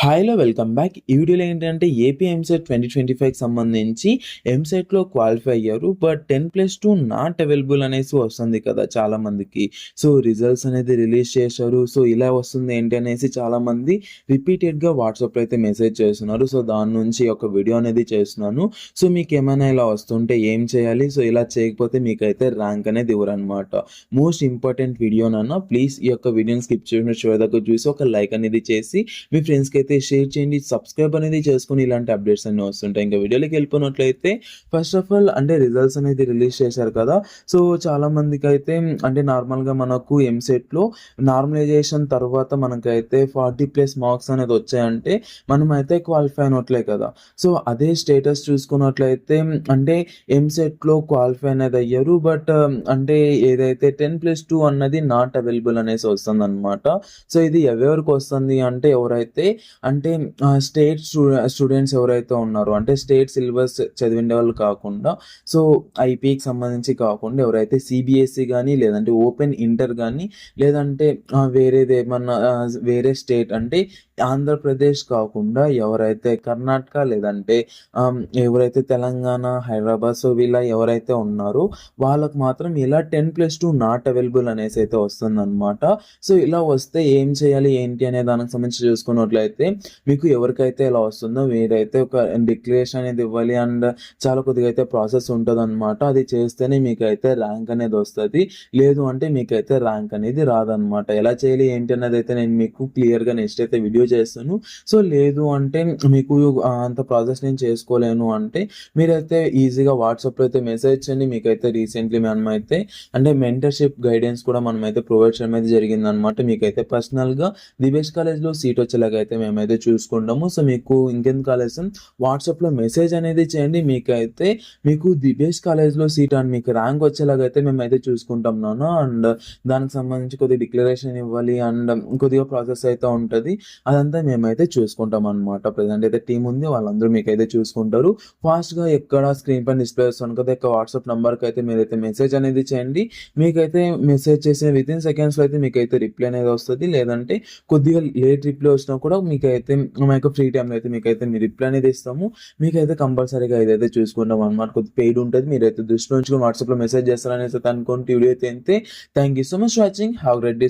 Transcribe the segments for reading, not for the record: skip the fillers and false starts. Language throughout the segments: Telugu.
హాయ్‌లో వెల్కమ్ బ్యాక్. ఈ వీడియోలో ఏంటంటే ఏపీ ఎంసెట్ 2025కి సంబంధించి ఎంసెట్‌లో క్వాలిఫై అయ్యారు. బట్ 10+2 నాట్ అవైలబుల్ అనేసి వస్తుంది కదా చాలామందికి. సో రిజల్ట్స్ అనేది రిలీజ్ చేశారు. సో ఇలా వస్తుంది ఏంటి అనేసి చాలామంది రిపీటెడ్‌గా వాట్సాప్‌లో అయితే మెసేజ్ చేస్తున్నారు. సో దాని నుంచి ఒక వీడియో అనేది చేస్తున్నాను. సో మీకేమైనా ఇలా వస్తుంటే ఏం చేయాలి? సో ఇలా చేయకపోతే మీకైతే ర్యాంక్ అనేది ఇవ్వరనమాట. మోస్ట్ ఇంపార్టెంట్ వీడియోనన్నా ప్లీజ్ ఈ యొక్క వీడియోని స్కిప్ చేయకుండా చివరిదాకా చూసి ఒక లైక్ అనేది చేసి మీ ఫ్రెండ్స్‌కి అయితే షేర్ చేయండి. సబ్స్క్రైబ్ అనేది చేసుకొని ఇలాంటి అప్డేట్స్ అన్నీ వస్తుంటాయి. ఇంకా వీడియోలోకి వెళ్ళిపోయినట్లయితే ఫస్ట్ ఆఫ్ ఆల్ అంటే రిజల్ట్స్ అనేది రిలీజ్ చేశారు కదా! సో చాలా మందికైతే అంటే నార్మల్‌గా మనకు ఎంసెట్‌లో నార్మలైజేషన్ తర్వాత మనకైతే 40+ మార్క్స్ అనేది వచ్చాయంటే మనమైతే క్వాలిఫై అయినట్లే కదా! సో అదే స్టేటస్ చూసుకున్నట్లయితే అంటే ఎంసెట్‌లో క్వాలిఫై అనేది అయ్యారు. బట్ అంటే ఏదైతే 10+2 అన్నది నాట్ అవైలబుల్ అనేసి వస్తుందనమాట. సో ఇది ఎవరికి వస్తుంది అంటే ఎవరైతే అంటే స్టూడెంట్స్ ఎవరైతే ఉన్నారో అంటే స్టేట్ సిలబస్ చదివిన వాళ్ళు కాకుండా సో ఐపీకి సంబంధించి కాకుండా ఎవరైతే సిబిఎస్ఈ కానీ లేదంటే ఓపెన్ ఇంటర్ కానీ లేదంటే వేరేదేమన్నా వేరే స్టేట్ అంటే ఆంధ్రప్రదేశ్ కాకుండా ఎవరైతే కర్ణాటక లేదంటే ఎవరైతే తెలంగాణ, హైదరాబాద్ సో వీళ్ళ ఎవరైతే ఉన్నారో వాళ్ళకు మాత్రం ఇలా 10+2 నాట్ అవైలబుల్ అనేసి అయితే వస్తుందన్నమాట. సో ఇలా వస్తే ఏం చేయాలి ఏంటి అనే దానికి సంబంధించి చూసుకున్నట్లయితే మీకు ఎవరికైతే ఇలా వస్తుందో మీరైతే ఒక డిక్లరేషన్ అనేది ఇవ్వాలి అండ్ చాలా కొద్దిగా అయితే ప్రాసెస్ ఉంటుందన్నమాట. అది చేస్తేనే మీకైతే ర్యాంక్ అనేది వస్తుంది. లేదు అంటే మీకైతే ర్యాంక్ అనేది రాదనమాట. ఎలా చేయాలి ఏంటి అన్నది అయితే నేను మీకు క్లియర్గా నెక్స్ట్ అయితే వీడియో చేస్తాను. సో లేదు అంటే మీకు అంత ప్రాసెస్ నేను చేసుకోలేను అంటే మీరైతే ఈజీగా వాట్సాప్లో అయితే మెసేజ్ చేయండి. మీకైతే రీసెంట్లీ మనమైతే అంటే మెంటర్షిప్ గైడెన్స్ కూడా మనమైతే ప్రొవైడ్ చేయడం అయితే జరిగిందనమాట. మీకైతే పర్సనల్గా ది బెస్ట్ కాలేజ్లో సీట్ వచ్చేలాగా అయితే మేమైతే చూసుకుంటాము. సో మీకు ఇంకెందుకు ఆలస్యం వాట్సాప్లో మెసేజ్ అనేది చేయండి. మీకు ది బెస్ట్ కాలేజ్లో సీట్ అండ్ మీకు ర్యాంక్ వచ్చేలాగా అయితే మేమైతే చూసుకుంటాం నాన్న. అండ్ దానికి సంబంధించి కొద్దిగా డిక్లరేషన్ ఇవ్వాలి అండ్ కొద్దిగా ప్రాసెస్ అయితే ఉంటుంది. అదంతా మేమైతే చూసుకుంటాం అనమాట. ప్రజెంట్ అయితే టీం ఉంది, వాళ్ళందరూ మీకైతే చూసుకుంటారు. ఫాస్ట్గా ఎక్కడ స్క్రీన్ పైన డిస్ప్లే వస్తుంది కదా యొక్క వాట్సాప్ నెంబర్కి అయితే మీరైతే మెసేజ్ అనేది చేయండి. మీకైతే మెసేజ్ చేసిన వితిన్ సెకండ్స్లో అయితే మీకైతే రిప్లై అనేది వస్తుంది. లేదంటే కొద్దిగా లేట్ రిప్లై వచ్చినా కూడా మీకైతే మా యొక్క ఫ్రీ టైంలో అయితే మీకైతే మీ రిప్లై అనేది ఇస్తాము. మీకైతే కంపల్సరీగా ఇదైతే చూసుకుంటాం అనమాట. కొద్దిగా పెయిడ్ ఉంటుంది. మీరైతే దృష్టిలో ఉంచుకొని వాట్సాప్లో మెసేజ్ చేస్తారనేసి అయితే అనుకుంటే వీడియో అయితే అంతే. Thank you so much watching. Have great day.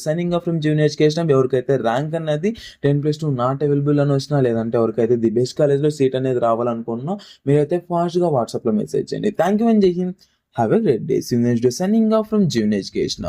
Signing off from junior education. ఎవరికైతే ర్యాంక్ అనేది 10+2 నాట్ అవైలబుల్ అని వచ్చినా లేదంటే ఎవరికైతే ది బెస్ట్ కాలేజ్లో సీట్ అనేది రావాలనుకున్నా మీరైతే ఫాస్ట్గా వాట్సాప్లో మెసేజ్ చేయండి. థ్యాంక్ యూ అండ్ జై Hind. Have a great day. Signing off from junior education.